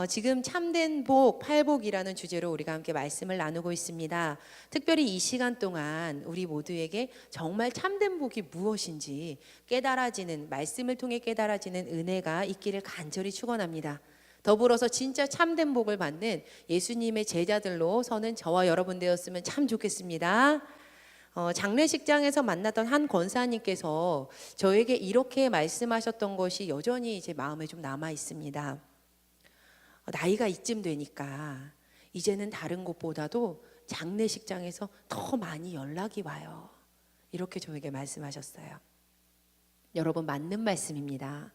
지금 참된 복, 팔복이라는 주제로 우리가 함께 말씀을 나누고 있습니다. 특별히 이 시간 동안 우리 모두에게 정말 참된 복이 무엇인지 깨달아지는, 말씀을 통해 깨달아지는 은혜가 있기를 간절히 축원합니다. 더불어서 진짜 참된 복을 받는 예수님의 제자들로 서는 저와 여러분 되었으면 참 좋겠습니다. 장례식장에서 만났던 한 권사님께서 저에게 이렇게 말씀하셨던 것이 여전히 제 마음에 좀 남아 있습니다. 나이가 이쯤 되니까 이제는 다른 곳보다도 장례식장에서 더 많이 연락이 와요. 이렇게 저에게 말씀하셨어요. 여러분, 맞는 말씀입니다.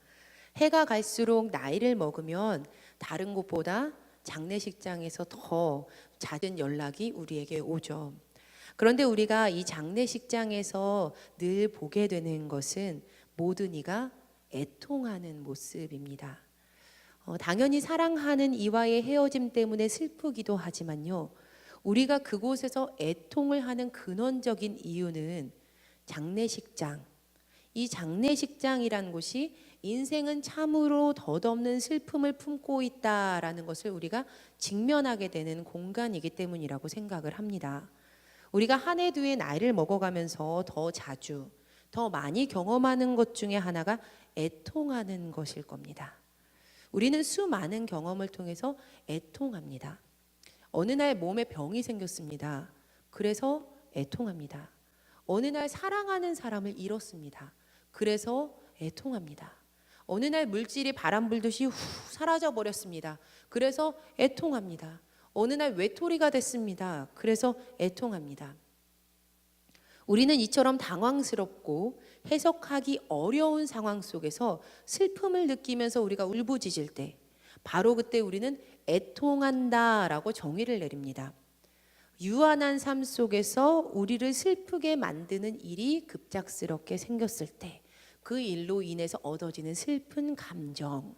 해가 갈수록 나이를 먹으면 다른 곳보다 장례식장에서 더 잦은 연락이 우리에게 오죠. 그런데 우리가 이 장례식장에서 늘 보게 되는 것은 모든 이가 애통하는 모습입니다. 당연히 사랑하는 이와의 헤어짐 때문에 슬프기도 하지만요, 우리가 그곳에서 애통을 하는 근원적인 이유는 장례식장, 이 장례식장이란 곳이 인생은 참으로 덧없는 슬픔을 품고 있다라는 것을 우리가 직면하게 되는 공간이기 때문이라고 생각을 합니다. 우리가 한 해 두 해 나이를 먹어가면서 더 자주, 더 많이 경험하는 것 중에 하나가 애통하는 것일 겁니다. 우리는 수많은 경험을 통해서 애통합니다. 어느 날 몸에 병이 생겼습니다. 그래서 애통합니다. 어느 날 사랑하는 사람을 잃었습니다. 그래서 애통합니다. 어느 날 물질이 바람 불듯이 사라져 버렸습니다. 그래서 애통합니다. 어느 날 외톨이가 됐습니다. 그래서 애통합니다. 우리는 이처럼 당황스럽고 해석하기 어려운 상황 속에서 슬픔을 느끼면서 우리가 울부짖을 때, 바로 그때 우리는 애통한다라고 정의를 내립니다. 유한한 삶 속에서 우리를 슬프게 만드는 일이 급작스럽게 생겼을 때, 그 일로 인해서 얻어지는 슬픈 감정,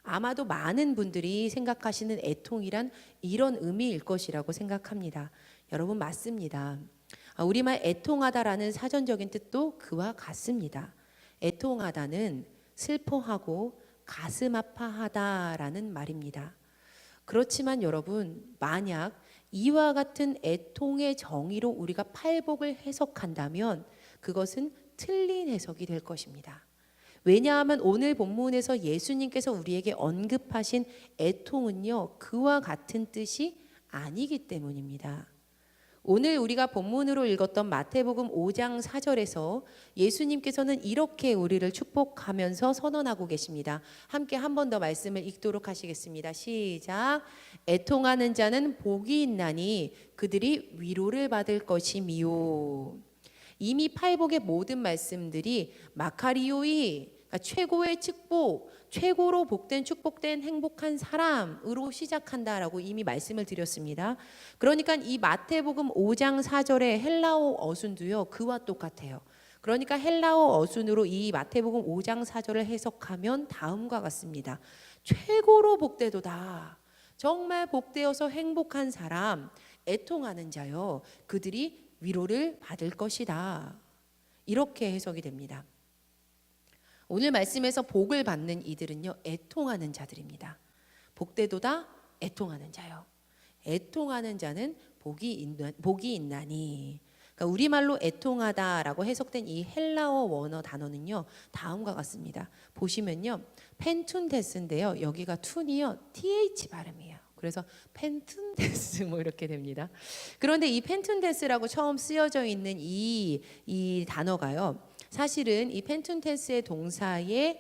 아마도 많은 분들이 생각하시는 애통이란 이런 의미일 것이라고 생각합니다. 여러분, 맞습니다. 우리말 애통하다라는 사전적인 뜻도 그와 같습니다. 애통하다는 슬퍼하고 가슴 아파하다라는 말입니다. 그렇지만 여러분, 만약 이와 같은 애통의 정의로 우리가 팔복을 해석한다면 그것은 틀린 해석이 될 것입니다. 왜냐하면 오늘 본문에서 예수님께서 우리에게 언급하신 애통은요, 그와 같은 뜻이 아니기 때문입니다. 오늘 우리가 본문으로 읽었던 마태복음 5장 4절에서 예수님께서는 이렇게 우리를 축복하면서 선언하고 계십니다. 함께 한 번 더 말씀을 읽도록 하시겠습니다. 시작. 애통하는 자는 복이 있나니 그들이 위로를 받을 것이미요. 이미 팔복의 모든 말씀들이 마카리오이, 그러니까 최고의 축복, 최고로 복된 축복된 행복한 사람으로 시작한다라고 이미 말씀을 드렸습니다. 그러니까 이 마태복음 5장 4절의 헬라어 어순도요, 그와 똑같아요. 그러니까 헬라어 어순으로 이 마태복음 5장 4절을 해석하면 다음과 같습니다. 최고로 복되도다. 정말 복되어서 행복한 사람, 애통하는 자요, 그들이 위로를 받을 것이다. 이렇게 해석이 됩니다. 오늘 말씀에서 복을 받는 이들은요, 애통하는 자들입니다. 복되도다, 애통하는 자요. 애통하는 자는 복이 있나니. 그러니까 우리말로 애통하다라고 해석된 이 헬라어 원어 단어는요, 다음과 같습니다. 보시면요, 펜툰테스인데요, 여기가 툰이요, th 발음이에요. 그래서 펜툰테스 뭐 이렇게 됩니다. 그런데 이 펜툰테스라고 처음 쓰여져 있는 이 단어가요, 사실은 이 펜툰테스의 동사의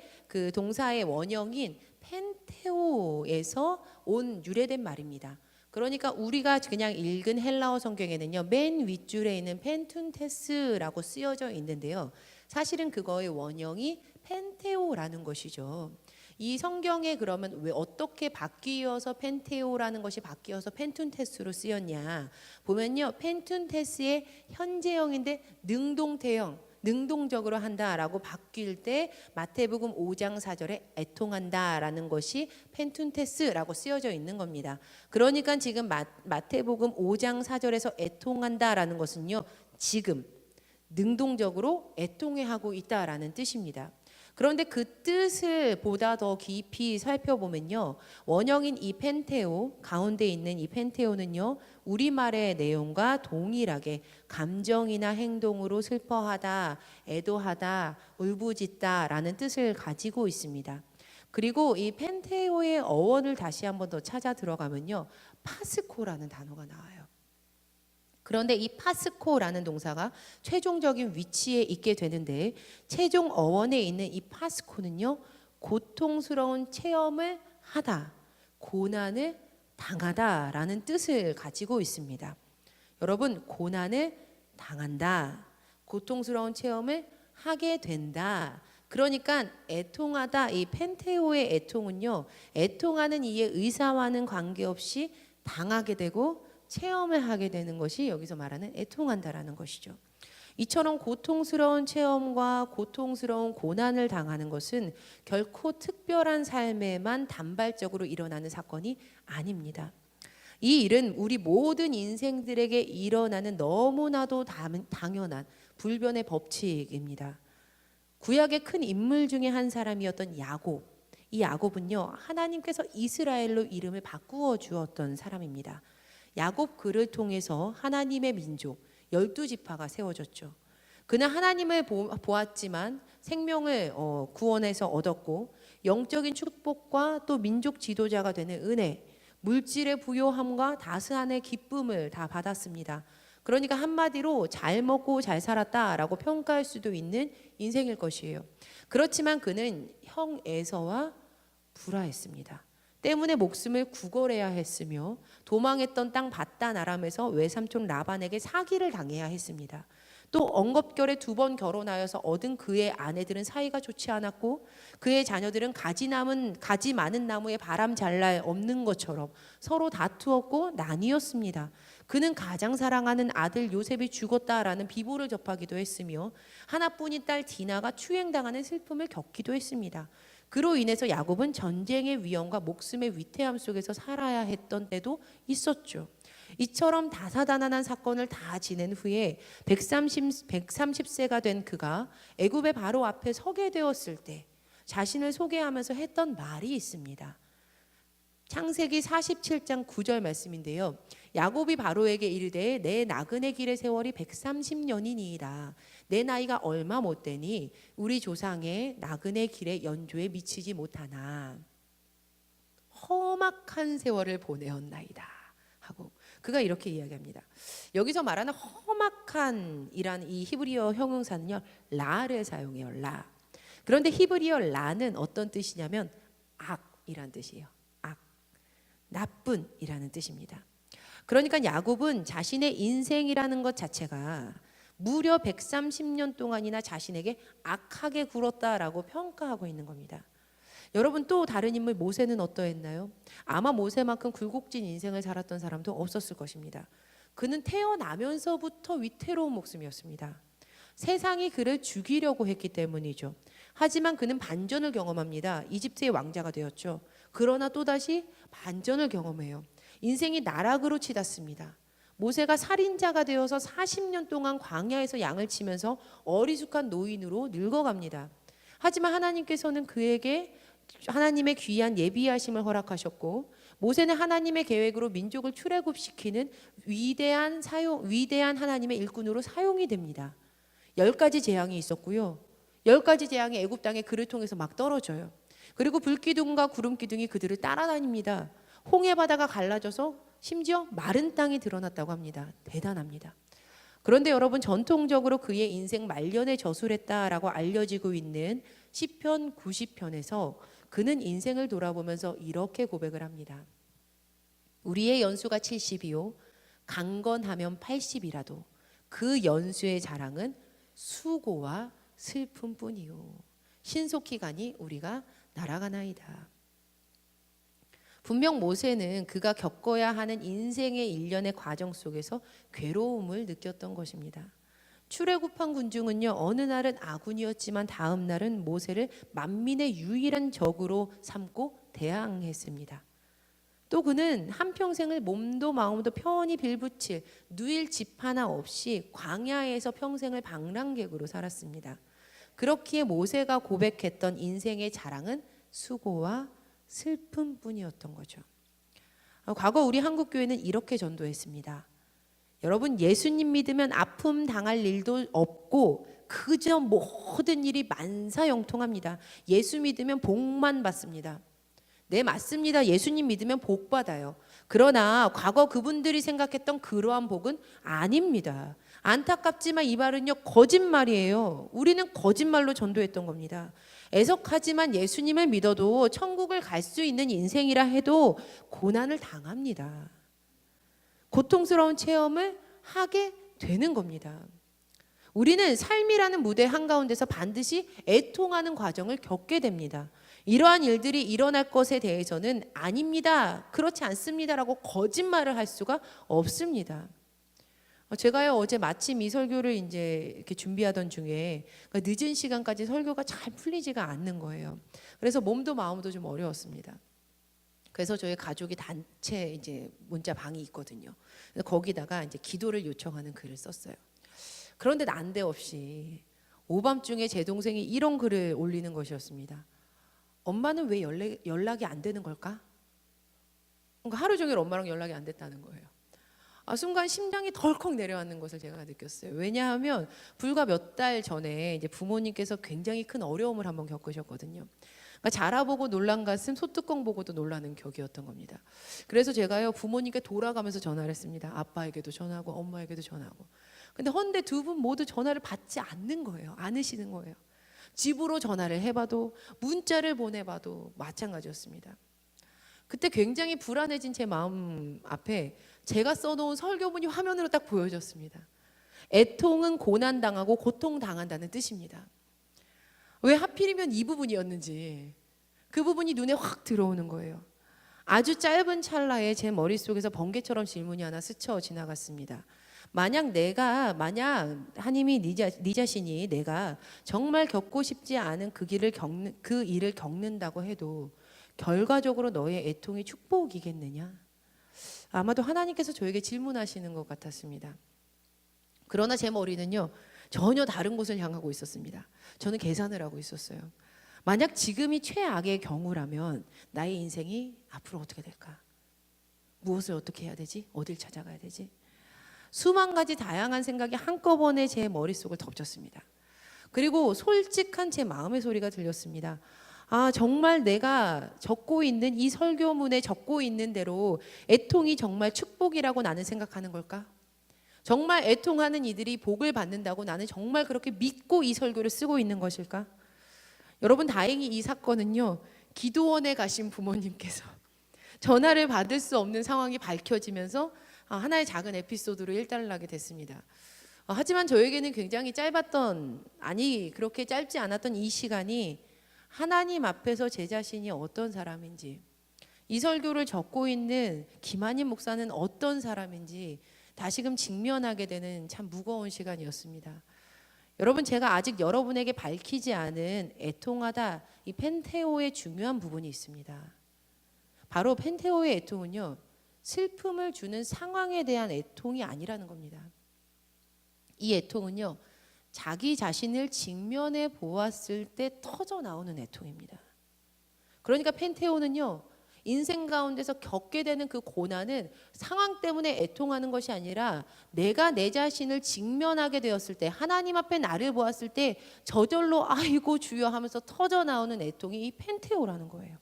원형인 펜테오에서 온 유래된 말입니다. 그러니까 우리가 그냥 읽은 헬라어 성경에는요, 맨 윗줄에 있는 펜툰테스라고 쓰여져 있는데요, 사실은 그거의 원형이 펜테오라는 것이죠. 이 성경에 그러면 왜 어떻게 바뀌어서 펜테오라는 것이 바뀌어서 펜툰테스로 쓰였냐 보면요, 펜툰테스의 현재형인데 능동태형, 능동적으로 한다라고 바뀔 때 마태복음 5장 4절에 애통한다라는 것이 펜툰테스라고 쓰여져 있는 겁니다. 그러니까 지금 마태복음 5장 4절에서 애통한다라는 것은요, 지금 능동적으로 애통해 하고 있다라는 뜻입니다. 그런데 그 뜻을 보다 더 깊이 살펴보면요, 원형인 이 펜테오, 가운데 있는 이 펜테오는요, 우리말의 내용과 동일하게 감정이나 행동으로 슬퍼하다, 애도하다, 울부짖다라는 뜻을 가지고 있습니다. 그리고 이 펜테오의 어원을 다시 한번 더 찾아 들어가면요, 파스코라는 단어가 나와요. 그런데 이 파스코라는 동사가 최종적인 위치에 있게 되는데, 최종 어원에 있는 이 파스코는요, 고통스러운 체험을 하다, 고난을 당하다라는 뜻을 가지고 있습니다. 여러분, 고난을 당한다, 고통스러운 체험을 하게 된다. 그러니까 애통하다, 이 펜테오의 애통은요, 애통하는 이의 의사와는 관계없이 당하게 되고 체험을 하게 되는 것이 여기서 말하는 애통한다라는 것이죠. 이처럼 고통스러운 체험과 고통스러운 고난을 당하는 것은 결코 특별한 삶에만 단발적으로 일어나는 사건이 아닙니다. 이 일은 우리 모든 인생들에게 일어나는 너무나도 당연한 불변의 법칙입니다. 구약의 큰 인물 중에 한 사람이었던 야곱. 이 야곱은요, 하나님께서 이스라엘로 이름을 바꾸어 주었던 사람입니다. 야곱 그를 통해서 하나님의 민족 12지파가 세워졌죠. 그는 하나님을 보았지만 생명을 구원해서 얻었고, 영적인 축복과 또 민족 지도자가 되는 은혜, 물질의 부요함과 다스한의 기쁨을 다 받았습니다. 그러니까 한마디로 잘 먹고 잘 살았다라고 평가할 수도 있는 인생일 것이에요. 그렇지만 그는 형 에서와 불화했습니다. 때문에 목숨을 구걸해야 했으며, 도망했던 땅 밧단 아람에서 외삼촌 라반에게 사기를 당해야 했습니다. 또 엉겁결에 2번 결혼하여서 얻은 그의 아내들은 사이가 좋지 않았고, 그의 자녀들은 가지 많은 나무에 바람 잘 날 없는 것처럼 서로 다투었고 나뉘었습니다. 그는 가장 사랑하는 아들 요셉이 죽었다라는 비보를 접하기도 했으며, 하나뿐인 딸 디나가 추행당하는 슬픔을 겪기도 했습니다. 그로 인해서 야곱은 전쟁의 위험과 목숨의 위태함 속에서 살아야 했던 때도 있었죠. 이처럼 다사다난한 사건을 다 지낸 후에 130세가 된 그가 애굽의 바로 앞에 서게 되었을 때 자신을 소개하면서 했던 말이 있습니다. 창세기 47장 9절 말씀인데요, 야곱이 바로에게 이르되 내 나그네 길의 세월이 130년이니이다. 내 나이가 얼마 못 되니 우리 조상의 나그네 길의 연조에 미치지 못하나 험악한 세월을 보내었나이다 하고 그가 이렇게 이야기합니다. 여기서 말하는 험악한이란 이 히브리어 형용사는요, 라를 사용해요. 라. 그런데 히브리어 라는 어떤 뜻이냐면 악이란 뜻이에요. 악, 나쁜이라는 뜻입니다. 그러니까 야곱은 자신의 인생이라는 것 자체가 무려 130년 동안이나 자신에게 악하게 굴었다라고 평가하고 있는 겁니다. 여러분, 또 다른 인물 모세는 어떠했나요? 아마 모세만큼 굴곡진 인생을 살았던 사람도 없었을 것입니다. 그는 태어나면서부터 위태로운 목숨이었습니다. 세상이 그를 죽이려고 했기 때문이죠. 하지만 그는 반전을 경험합니다. 이집트의 왕자가 되었죠. 그러나 또다시 반전을 경험해요. 인생이 나락으로 치닫습니다. 모세가 살인자가 되어서 40년 동안 광야에서 양을 치면서 어리숙한 노인으로 늙어갑니다. 하지만 하나님께서는 그에게 하나님의 귀한 예비하심을 허락하셨고, 모세는 하나님의 계획으로 민족을 출애굽시키는 위대한 하나님의 일꾼으로 사용이 됩니다. 10가지 재앙이 있었고요. 10가지 재앙이 애굽 땅에 그를 통해서 막 떨어져요. 그리고 불기둥과 구름기둥이 그들을 따라다닙니다. 홍해 바다가 갈라져서 심지어 마른 땅이 드러났다고 합니다. 대단합니다. 그런데 여러분, 전통적으로 그의 인생 말년에 저술했다라고 알려지고 있는 시편 90편에서 그는 인생을 돌아보면서 이렇게 고백을 합니다. 우리의 연수가 70이요 강건하면 80이라도 그 연수의 자랑은 수고와 슬픔뿐이요 신속히 가니 우리가 날아가나이다. 분명 모세는 그가 겪어야 하는 인생의 일련의 과정 속에서 괴로움을 느꼈던 것입니다. 출애굽한 군중은요, 어느 날은 아군이었지만 다음 날은 모세를 만민의 유일한 적으로 삼고 대항했습니다. 또 그는 한평생을 몸도 마음도 편히 빌붙일 누일 집 하나 없이 광야에서 평생을 방랑객으로 살았습니다. 그렇기에 모세가 고백했던 인생의 자랑은 수고와 슬픔뿐이었던 거죠. 과거 우리 한국교회는 이렇게 전도했습니다. 여러분, 예수님 믿으면 아픔 당할 일도 없고 그저 모든 일이 만사형통합니다. 예수 믿으면 복만 받습니다. 네, 맞습니다. 예수님 믿으면 복 받아요. 그러나 과거 그분들이 생각했던 그러한 복은 아닙니다. 안타깝지만 이 말은요, 거짓말이에요. 우리는 거짓말로 전도했던 겁니다. 애석하지만 예수님을 믿어도 천국을 갈 수 있는 인생이라 해도 고난을 당합니다. 고통스러운 체험을 하게 되는 겁니다. 우리는 삶이라는 무대 한가운데서 반드시 애통하는 과정을 겪게 됩니다. 이러한 일들이 일어날 것에 대해서는 아닙니다, 그렇지 않습니다라고 거짓말을 할 수가 없습니다. 제가요, 어제 마침 이 설교를 이제 이렇게 준비하던 중에 늦은 시간까지 설교가 잘 풀리지가 않는 거예요. 그래서 몸도 마음도 좀 어려웠습니다. 그래서 저희 가족이 단체 이제 문자 방이 있거든요. 거기다가 이제 기도를 요청하는 글을 썼어요. 그런데 난데없이 오밤중에 제 동생이 이런 글을 올리는 것이었습니다. 엄마는 왜 연락이 안 되는 걸까? 그러니까 하루 종일 엄마랑 연락이 안 됐다는 거예요. 순간 심장이 덜컥 내려앉는 것을 제가 느꼈어요. 왜냐하면 불과 몇 달 전에 이제 부모님께서 굉장히 큰 어려움을 한번 겪으셨거든요. 그러니까 자라보고 놀란 가슴, 소뚜껑 보고도 놀라는 격이었던 겁니다. 그래서 제가요, 부모님께 돌아가면서 전화를 했습니다. 아빠에게도 전화하고 엄마에게도 전화하고. 근데 헌데 두 분 모두 전화를 받지 않는 거예요. 않으시는 거예요. 집으로 전화를 해봐도 문자를 보내봐도 마찬가지였습니다. 그때 굉장히 불안해진 제 마음 앞에 제가 써놓은 설교문이 화면으로 딱 보여졌습니다. 애통은 고난당하고 고통당한다는 뜻입니다. 왜 하필이면 이 부분이었는지 그 부분이 눈에 확 들어오는 거예요. 아주 짧은 찰나에 제 머릿속에서 번개처럼 질문이 하나 스쳐 지나갔습니다. 만약 하나님이 네 자신이 내가 정말 겪고 싶지 않은 그 일을 겪는다고 해도 결과적으로 너의 애통이 축복이겠느냐? 아마도 하나님께서 저에게 질문하시는 것 같았습니다. 그러나 제 머리는요, 전혀 다른 곳을 향하고 있었습니다. 저는 계산을 하고 있었어요. 만약 지금이 최악의 경우라면 나의 인생이 앞으로 어떻게 될까? 무엇을 어떻게 해야 되지? 어딜 찾아가야 되지? 수만 가지 다양한 생각이 한꺼번에 제 머릿속을 덮쳤습니다. 그리고 솔직한 제 마음의 소리가 들렸습니다. 정말 내가 적고 있는 이 설교문에 적고 있는 대로 애통이 정말 축복이라고 나는 생각하는 걸까? 정말 애통하는 이들이 복을 받는다고 나는 정말 그렇게 믿고 이 설교를 쓰고 있는 것일까? 여러분, 다행히 이 사건은요, 기도원에 가신 부모님께서 전화를 받을 수 없는 상황이 밝혀지면서 하나의 작은 에피소드로 일단락이 됐습니다. 하지만 저에게는 굉장히 그렇게 짧지 않았던 이 시간이 하나님 앞에서 제 자신이 어떤 사람인지, 이 설교를 적고 있는 김한임 목사는 어떤 사람인지 다시금 직면하게 되는 참 무거운 시간이었습니다. 여러분, 제가 아직 여러분에게 밝히지 않은 애통하다, 이 펜테오의 중요한 부분이 있습니다. 바로 펜테오의 애통은요, 슬픔을 주는 상황에 대한 애통이 아니라는 겁니다. 이 애통은요, 자기 자신을 직면해 보았을 때 터져 나오는 애통입니다. 그러니까 펜테오는요, 인생 가운데서 겪게 되는 그 고난은 상황 때문에 애통하는 것이 아니라 내가 내 자신을 직면하게 되었을 때, 하나님 앞에 나를 보았을 때 저절로 아이고 주여 하면서 터져 나오는 애통이 이 펜테오라는 거예요.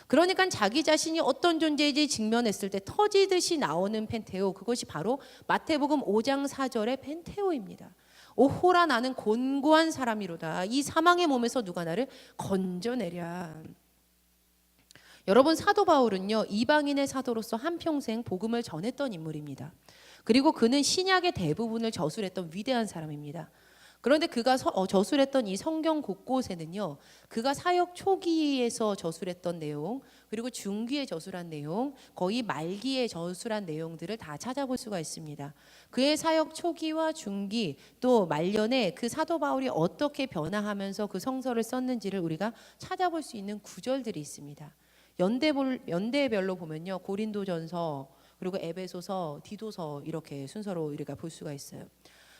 그러니까 자기 자신이 어떤 존재인지 직면했을 때 터지듯이 나오는 펜테오, 그것이 바로 마태복음 5장 4절의 펜테오입니다. 오호라, 나는 곤고한 사람이로다. 이 사망의 몸에서 누가 나를 건져내랴. 여러분, 사도 바울은요, 이방인의 사도로서 한평생 복음을 전했던 인물입니다. 그리고 그는 신약의 대부분을 저술했던 위대한 사람입니다. 그런데 그가 저술했던 이 성경 곳곳에는요, 그가 사역 초기에서 저술했던 내용, 그리고 중기에 저술한 내용, 거의 말기에 저술한 내용들을 다 찾아볼 수가 있습니다. 그의 사역 초기와 중기, 또 말년에 그 사도 바울이 어떻게 변화하면서 그 성서를 썼는지를 우리가 찾아볼 수 있는 구절들이 있습니다. 연대별로 보면요, 고린도전서, 그리고 에베소서, 디도서, 이렇게 순서로 우리가 볼 수가 있어요.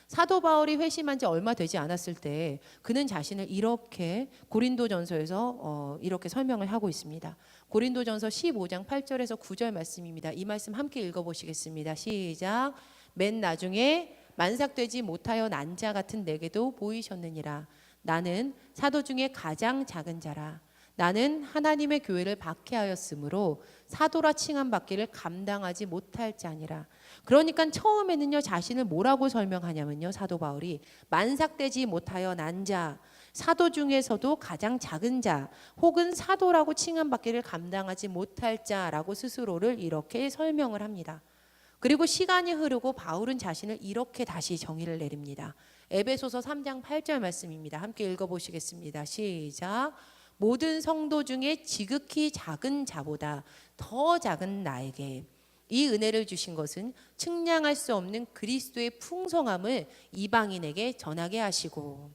사도 바울이 회심한 지 얼마 되지 않았을 때 그는 자신을 이렇게 고린도전서에서 이렇게 설명을 하고 있습니다. 고린도전서 15장 8절에서 9절 말씀입니다. 이 말씀 함께 읽어보시겠습니다. 시작. 맨 나중에 만삭되지 못하여 난 자 같은 내게도 보이셨느니라. 나는 사도 중에 가장 작은 자라. 나는 하나님의 교회를 박해하였으므로 사도라 칭함 받기를 감당하지 못할 자니라. 그러니까 처음에는요, 자신을 뭐라고 설명하냐면요, 사도 바울이 만삭되지 못하여 난 자, 사도 중에서도 가장 작은 자, 혹은 사도라고 칭함 받기를 감당하지 못할 자라고 스스로를 이렇게 설명을 합니다. 그리고 시간이 흐르고 바울은 자신을 이렇게 다시 정의를 내립니다. 에베소서 3장 8절 말씀입니다. 함께 읽어보시겠습니다. 시작. 모든 성도 중에 지극히 작은 자보다 더 작은 나에게 이 은혜를 주신 것은 측량할 수 없는 그리스도의 풍성함을 이방인에게 전하게 하시고,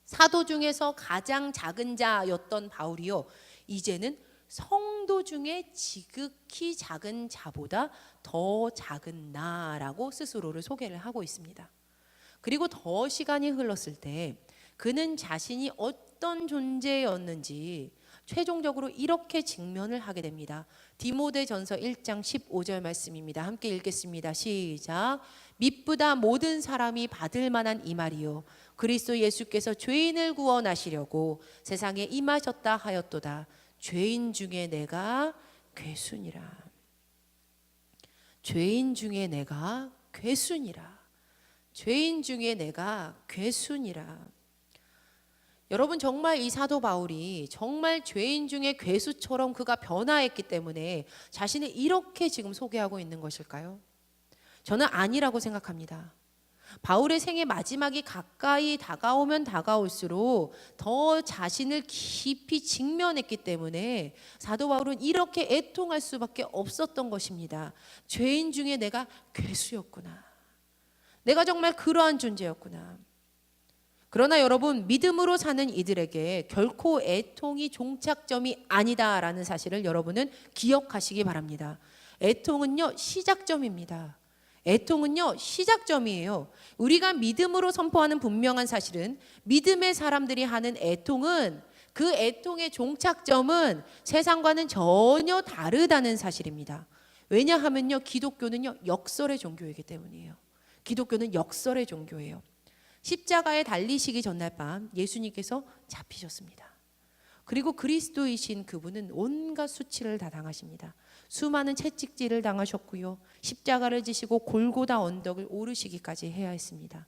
사도 중에서 가장 작은 자였던 바울이요, 이제는 성도 중에 지극히 작은 자보다 더 작은 나라고 스스로를 소개를 하고 있습니다. 그리고 더 시간이 흘렀을 때 그는 자신이 어떤 존재였는지 최종적으로 이렇게 직면을 하게 됩니다. 디모데전서 1장 15절 말씀입니다. 함께 읽겠습니다. 시작. 미쁘다 모든 사람이 받을 만한 이 말이요, 그리스도 예수께서 죄인을 구원하시려고 세상에 임하셨다 하였도다. 죄인 중에 내가 괴순이라. 죄인 중에 내가 괴순이라. 죄인 중에 내가 괴순이라. 여러분, 정말 이 사도 바울이 정말 죄인 중에 괴수처럼 그가 변화했기 때문에 자신을 이렇게 지금 소개하고 있는 것일까요? 저는 아니라고 생각합니다. 바울의 생의 마지막이 가까이 다가오면 다가올수록 더 자신을 깊이 직면했기 때문에 사도 바울은 이렇게 애통할 수밖에 없었던 것입니다. 죄인 중에 내가 괴수였구나. 내가 정말 그러한 존재였구나. 그러나 여러분, 믿음으로 사는 이들에게 결코 애통이 종착점이 아니다라는 사실을 여러분은 기억하시기 바랍니다. 애통은요, 시작점입니다. 애통은요, 시작점이에요. 우리가 믿음으로 선포하는 분명한 사실은, 믿음의 사람들이 하는 애통은, 그 애통의 종착점은 세상과는 전혀 다르다는 사실입니다. 왜냐하면요, 기독교는요, 역설의 종교이기 때문이에요. 기독교는 역설의 종교예요. 십자가에 달리시기 전날 밤 예수님께서 잡히셨습니다. 그리고 그리스도이신 그분은 온갖 수치를 다 당하십니다. 수많은 채찍질을 당하셨고요, 십자가를 지시고 골고다 언덕을 오르시기까지 해야 했습니다.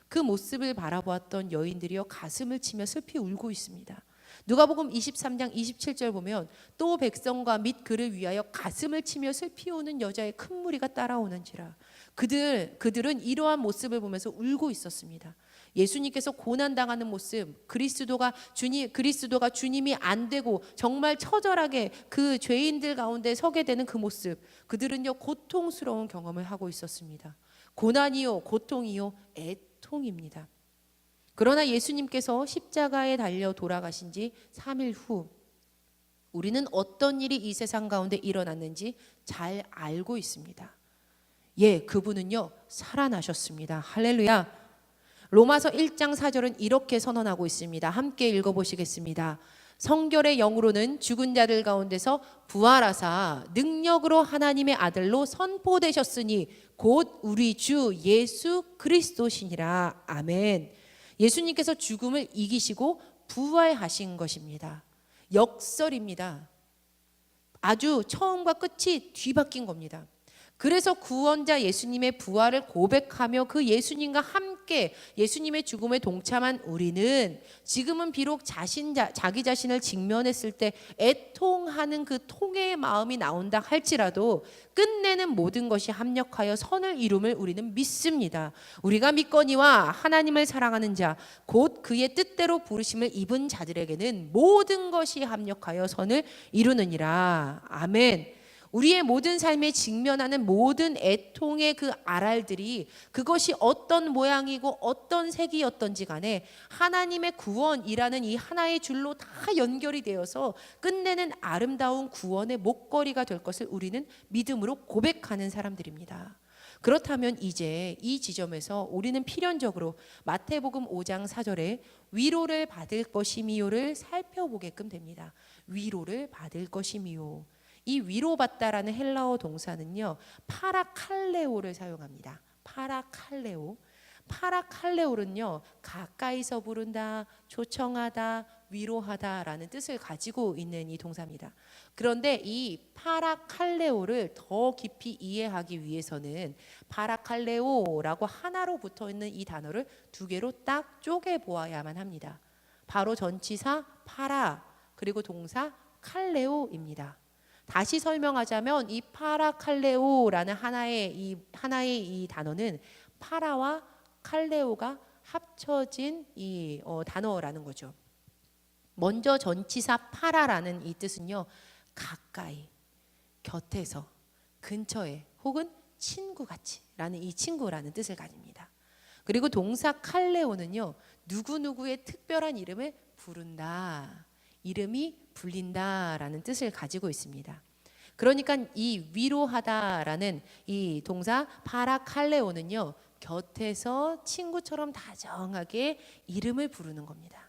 그 모습을 바라보았던 여인들이여 가슴을 치며 슬피 울고 있습니다. 누가복음 23장 27절 보면 또 백성과 및 그를 위하여 가슴을 치며 슬피 우는 여자의 큰 무리가 따라오는지라. 그들은 이러한 모습을 보면서 울고 있었습니다. 예수님께서 고난당하는 모습, 그리스도가 주님이 안 되고 정말 처절하게 그 죄인들 가운데 서게 되는 그 모습, 그들은요, 고통스러운 경험을 하고 있었습니다. 고난이요, 고통이요, 애통입니다. 그러나 예수님께서 십자가에 달려 돌아가신 지 3일 후 우리는 어떤 일이 이 세상 가운데 일어났는지 잘 알고 있습니다. 예, 그분은요, 살아나셨습니다. 할렐루야. 로마서 1장 4절은 이렇게 선언하고 있습니다. 함께 읽어보시겠습니다. 성결의 영으로는 죽은 자들 가운데서 부활하사 능력으로 하나님의 아들로 선포되셨으니 곧 우리 주 예수 그리스도시니라. 아멘. 예수님께서 죽음을 이기시고 부활하신 것입니다. 역설입니다. 아주 처음과 끝이 뒤바뀐 겁니다. 그래서 구원자 예수님의 부활을 고백하며 그 예수님과 함께 예수님의 죽음에 동참한 우리는 지금은 비록 자기 자신을 직면했을 때 애통하는 그 통회의 마음이 나온다 할지라도 끝내는 모든 것이 합력하여 선을 이룸을 우리는 믿습니다. 우리가 믿거니와 하나님을 사랑하는 자 곧 그의 뜻대로 부르심을 입은 자들에게는 모든 것이 합력하여 선을 이루느니라. 아멘. 우리의 모든 삶에 직면하는 모든 애통의 그 아랄들이 그것이 어떤 모양이고 어떤 색이었던지 간에 하나님의 구원이라는 이 하나의 줄로 다 연결이 되어서 끝내는 아름다운 구원의 목걸이가 될 것을 우리는 믿음으로 고백하는 사람들입니다. 그렇다면 이제 이 지점에서 우리는 필연적으로 마태복음 5장 4절에 위로를 받을 것이미요를 살펴보게끔 됩니다. 위로를 받을 것이미요. 이 위로받다라는 헬라어 동사는요, 파라칼레오를 사용합니다. 파라칼레오. 파라칼레오는요, 가까이서 부른다, 초청하다, 위로하다라는 뜻을 가지고 있는 이 동사입니다. 그런데 이 파라칼레오를 더 깊이 이해하기 위해서는 파라칼레오라고 하나로 붙어 있는 이 단어를 두 개로 딱 쪼개 보아야만 합니다. 바로 전치사 파라 그리고 동사 칼레오입니다. 다시 설명하자면 이 파라칼레오라는 하나의 이 단어는 파라와 칼레오가 합쳐진 이 단어라는 거죠. 먼저 전치사 파라라는 이 뜻은요, 가까이, 곁에서, 근처에, 혹은 친구같이라는 이 친구라는 뜻을 가집니다. 그리고 동사 칼레오는요, 누구누구의 특별한 이름을 부른다, 이름이 불린다라는 뜻을 가지고 있습니다. 그러니까 이 위로하다라는 이 동사 파라칼레오는요, 곁에서 친구처럼 다정하게 이름을 부르는 겁니다.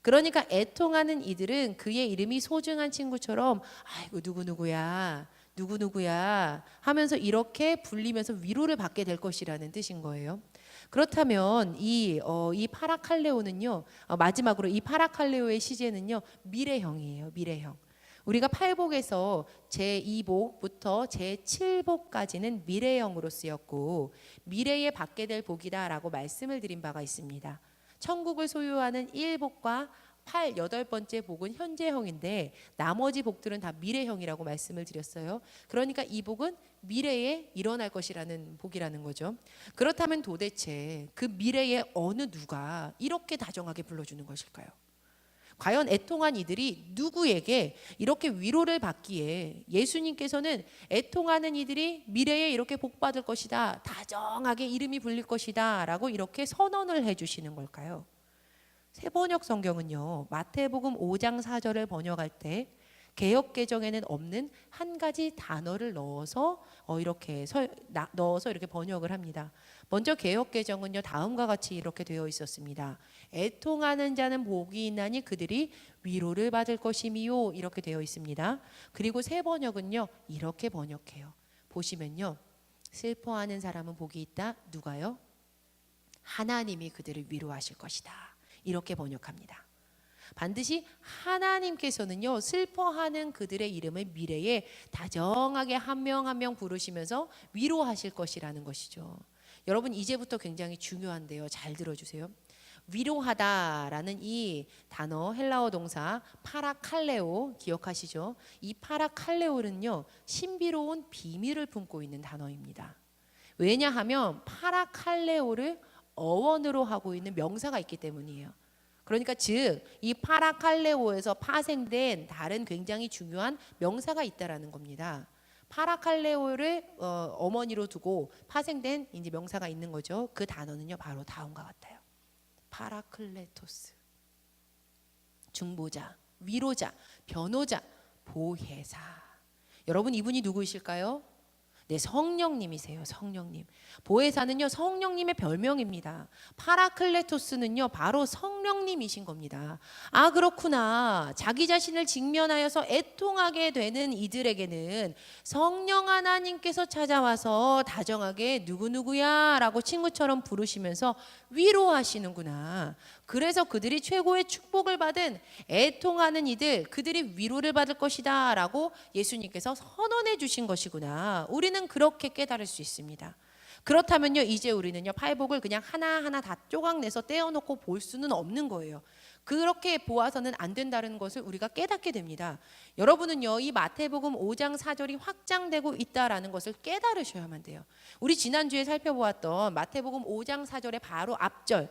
그러니까 애통하는 이들은 그의 이름이 소중한 친구처럼 아이고 누구누구야 누구누구야 하면서 이렇게 불리면서 위로를 받게 될 것이라는 뜻인 거예요. 그렇다면 이 파라칼레오는요, 마지막으로 이 파라칼레오의 시제는요, 미래형이에요. 미래형. 우리가 팔복에서 제2복부터 제7복까지는 미래형으로 쓰였고 미래에 받게 될 복이다라고 말씀을 드린 바가 있습니다. 천국을 소유하는 1복과 8번째 복은 현재형인데 나머지 복들은 다 미래형이라고 말씀을 드렸어요. 그러니까 이 복은 미래에 일어날 것이라는 복이라는 거죠. 그렇다면 도대체 그 미래에 어느 누가 이렇게 다정하게 불러주는 것일까요? 과연 애통한 이들이 누구에게 이렇게 위로를 받기에 예수님께서는 애통하는 이들이 미래에 이렇게 복받을 것이다, 다정하게 이름이 불릴 것이다 라고 이렇게 선언을 해주시는 걸까요? 새번역 성경은요, 마태복음 5장 4절을 번역할 때 개역개정에는 없는 한 가지 단어를 넣어서 이렇게 번역을 합니다. 먼저 개역개정은요, 다음과 같이 이렇게 되어 있었습니다. 애통하는 자는 복이 있나니 그들이 위로를 받을 것이미요, 이렇게 되어 있습니다. 그리고 새번역은요, 이렇게 번역해요. 보시면요, 슬퍼하는 사람은 복이 있다. 누가요? 하나님이 그들을 위로하실 것이다, 이렇게 번역합니다. 반드시 하나님께서는요, 슬퍼하는 그들의 이름을 미래에 다정하게 한 명 한 명 부르시면서 위로하실 것이라는 것이죠. 여러분, 이제부터 굉장히 중요한데요, 잘 들어주세요. 위로하다라는 이 단어, 헬라어 동사 파라칼레오 기억하시죠? 이 파라칼레오는요, 신비로운 비밀을 품고 있는 단어입니다. 왜냐하면 파라칼레오를 어원으로 하고 있는 명사가 있기 때문이에요. 그러니까 즉 이 파라칼레오에서 파생된 다른 굉장히 중요한 명사가 있다라는 겁니다. 파라칼레오를 어머니로 두고 파생된 이제 명사가 있는 거죠. 그 단어는요, 바로 다음과 같아요. 파라클레토스, 중보자, 위로자, 변호자, 보혜사. 여러분, 이분이 누구이실까요? 네, 성령님이세요. 성령님. 보혜사는요, 성령님의 별명입니다. 파라클레토스는요, 바로 성령님이신 겁니다. 아, 그렇구나. 자기 자신을 직면하여서 애통하게 되는 이들에게는 성령 하나님께서 찾아와서 다정하게 누구누구야 라고 친구처럼 부르시면서 위로하시는구나. 그래서 그들이 최고의 축복을 받은 애통하는 이들, 그들이 위로를 받을 것이다 라고 예수님께서 선언해 주신 것이구나. 우리는 그렇게 깨달을 수 있습니다. 그렇다면요, 이제 우리는요, 팔복을 그냥 하나하나 다 쪼각내서 떼어놓고 볼 수는 없는 거예요. 그렇게 보아서는 안 된다는 것을 우리가 깨닫게 됩니다. 여러분은요, 이 마태복음 5장 4절이 확장되고 있다라는 것을 깨달으셔야만 돼요. 우리 지난주에 살펴보았던 마태복음 5장 4절의 바로 앞절,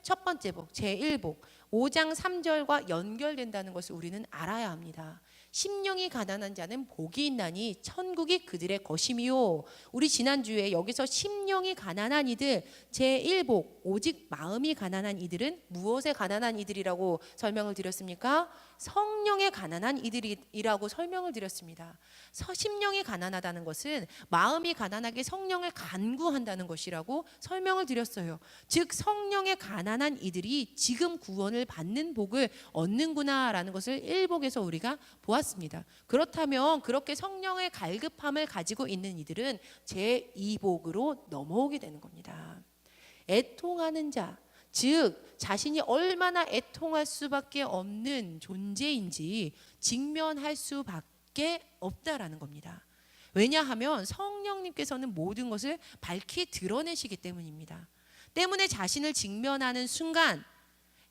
첫 번째 복, 제1복, 5장 3절과 연결된다는 것을 우리는 알아야 합니다. 심령이 가난한 자는 복이 있나니 천국이 그들의 것이미요. 우리 지난주에 여기서 심령이 가난한 이들, 제1복, 오직 마음이 가난한 이들은 무엇에 가난한 이들이라고 설명을 드렸습니까? 성령에 가난한 이들이라고 설명을 드렸습니다. 심령이 가난하다는 것은 마음이 가난하게 성령을 간구한다는 것이라고 설명을 드렸어요. 즉 성령에 가난한 이들이 지금 구원을 받는 복을 얻는구나라는 것을 1복에서 우리가 보았습니다. 그렇다면 그렇게 성령의 갈급함을 가지고 있는 이들은 제2복으로 넘어오게 되는 겁니다. 애통하는 자, 즉 자신이 얼마나 애통할 수밖에 없는 존재인지 직면할 수밖에 없다라는 겁니다. 왜냐하면 성령님께서는 모든 것을 밝히 드러내시기 때문입니다. 때문에 자신을 직면하는 순간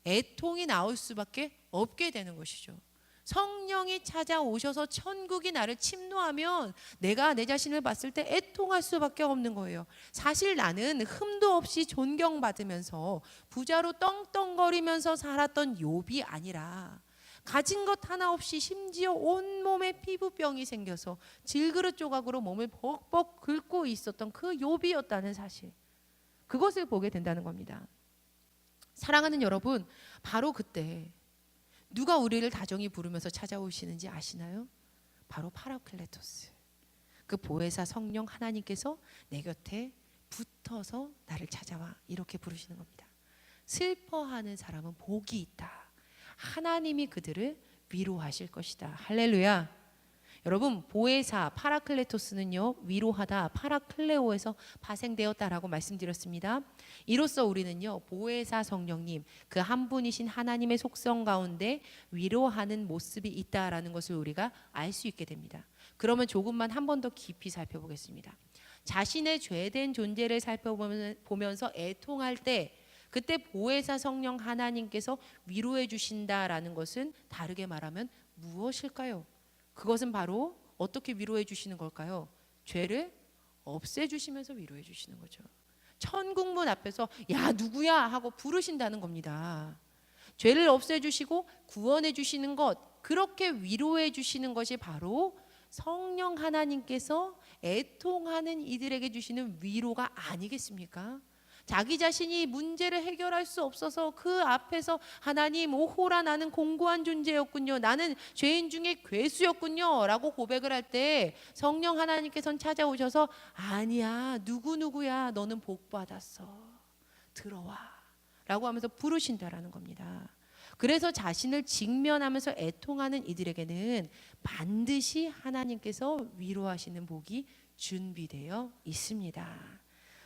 애통이 나올 수밖에 없게 되는 것이죠. 성령이 찾아오셔서 천국이 나를 침노하면 내가 내 자신을 봤을 때 애통할 수밖에 없는 거예요. 사실 나는 흠도 없이 존경받으면서 부자로 떵떵거리면서 살았던 욥이 아니라 가진 것 하나 없이 심지어 온몸에 피부병이 생겨서 질그릇 조각으로 몸을 벅벅 긁고 있었던 그 욥이었다는 사실, 그것을 보게 된다는 겁니다. 사랑하는 여러분, 바로 그때 누가 우리를 다정히 부르면서 찾아오시는지 아시나요? 바로 파라클레토스, 그 보혜사 성령 하나님께서 내 곁에 붙어서 나를 찾아와 이렇게 부르시는 겁니다. 슬퍼하는 사람은 복이 있다. 하나님이 그들을 위로하실 것이다. 할렐루야. 여러분, 보혜사 파라클레토스는요, 위로하다 파라클레오에서 파생되었다라고 말씀드렸습니다. 이로써 우리는요, 보혜사 성령님, 그 한 분이신 하나님의 속성 가운데 위로하는 모습이 있다라는 것을 우리가 알 수 있게 됩니다. 그러면 조금만 한 번 더 깊이 살펴보겠습니다. 자신의 죄된 존재를 살펴보면서 애통할 때 그때 보혜사 성령 하나님께서 위로해 주신다라는 것은 다르게 말하면 무엇일까요? 그것은 바로 어떻게 위로해 주시는 걸까요? 죄를 없애주시면서 위로해 주시는 거죠. 천국문 앞에서 야 누구야 하고 부르신다는 겁니다. 죄를 없애주시고 구원해 주시는 것, 그렇게 위로해 주시는 것이 바로 성령 하나님께서 애통하는 이들에게 주시는 위로가 아니겠습니까? 자기 자신이 문제를 해결할 수 없어서 그 앞에서 하나님 오호라 나는 공고한 존재였군요, 나는 죄인 중에 괴수였군요 라고 고백을 할 때 성령 하나님께서는 찾아오셔서 아니야 누구누구야 너는 복 받았어 들어와 라고 하면서 부르신다라는 겁니다. 그래서 자신을 직면하면서 애통하는 이들에게는 반드시 하나님께서 위로하시는 복이 준비되어 있습니다.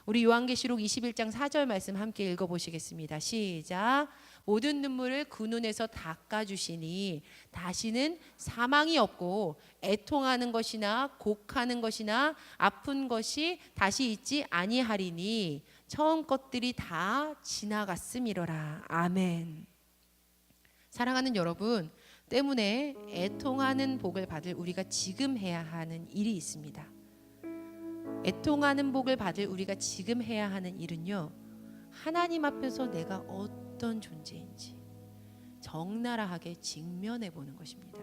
우리 요한계시록 21장 4절 말씀 함께 읽어보시겠습니다. 시작. 모든 눈물을 그 눈에서 닦아주시니 다시는 사망이 없고 애통하는 것이나 곡하는 것이나 아픈 것이 다시 있지 아니하리니 처음 것들이 다 지나갔음이로라. 아멘. 사랑하는 여러분, 때문에 애통하는 복을 받을 우리가 지금 해야 하는 일이 있습니다. 애통하는 복을 받을 우리가 지금 해야 하는 일은요, 하나님 앞에서 내가 어떤 존재인지 적나라하게 직면해 보는 것입니다.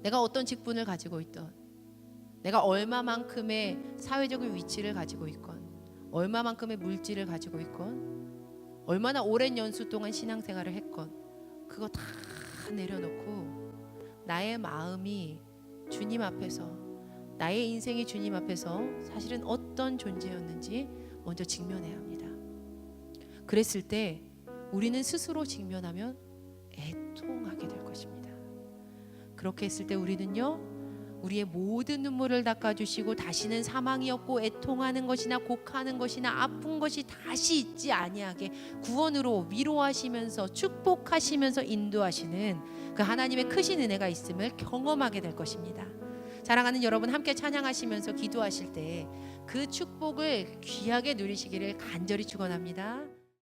내가 어떤 직분을 가지고 있던, 내가 얼마만큼의 사회적인 위치를 가지고 있건, 얼마만큼의 물질을 가지고 있건, 얼마나 오랜 연수 동안 신앙생활을 했건, 그거 다 내려놓고 나의 마음이 주님 앞에서, 나의 인생이 주님 앞에서 사실은 어떤 존재였는지 먼저 직면해야 합니다. 그랬을 때 우리는 스스로 직면하면 애통하게 될 것입니다. 그렇게 했을 때 우리는요, 우리의 모든 눈물을 닦아주시고 다시는 사망이 없고 애통하는 것이나 곡하는 것이나 아픈 것이 다시 있지 아니하게 구원으로 위로하시면서 축복하시면서 인도하시는 그 하나님의 크신 은혜가 있음을 경험하게 될 것입니다. 사랑하는 여러분, 함께 찬양하시면서 기도하실 때 그 축복을 귀하게 누리시기를 간절히 축원합니다.